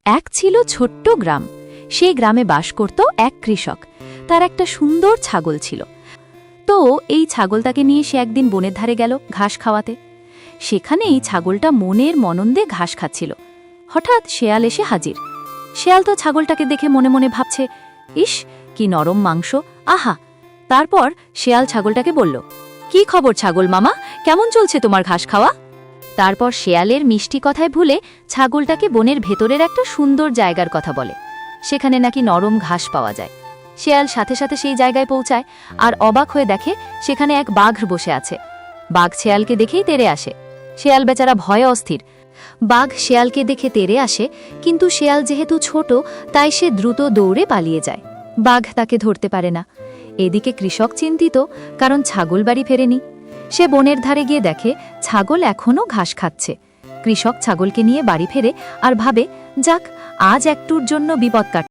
এক ছিল ছোট্ট গ্রাম। সেই গ্রামে বাস করত এক কৃষক। তার একটা সুন্দর ছাগল ছিল। তো এই ছাগলটাকে নিয়ে সে একদিন বনের ধারে গেল ঘাস খাওয়াতে। সেখানেই ছাগলটা মনের মনন্দে ঘাস খাচ্ছিল। হঠাৎ শেয়াল এসে হাজির। শেয়াল তো ছাগলটাকে দেখে মনে মনে ভাবছে, ইস কি নরম মাংস, আহা। তারপর শেয়াল ছাগলটাকে বলল, কি খবর ছাগল মামা, কেমন চলছে তোমার ঘাস খাওয়া? তারপর শেয়ালের মিষ্টি কথায় ভুলে ছাগলটাকে বনের ভেতরের একটা সুন্দর জায়গার কথা বলে। সেখানে নাকি নরম ঘাস পাওয়া যায়। শেয়াল সাথে সাথে সেই জায়গায় পৌঁছায় আর অবাক হয়ে দেখে সেখানে এক বাঘ বসে আছে। বাঘ শেয়ালকে দেখেই তেড়ে আসে। শেয়াল বেচারা ভয়ে অস্থির। বাঘ শেয়ালকে দেখে তেড়ে আসে, কিন্তু শেয়াল যেহেতু ছোট তাই সে দ্রুত দৌড়ে পালিয়ে যায়। বাঘ তাকে ধরতে পারে না। এদিকে কৃষক চিন্তিত, কারণ ছাগল বাড়ি ফেরেনি। সে বনের ধারে গিয়ে দেখে ছাগল এখনও ঘাস খাচ্ছে। কৃষক ছাগলকে নিয়ে বাড়ি ফেরে আর ভাবে, যাক, আজ একটুর জন্য বিপদ কাটল।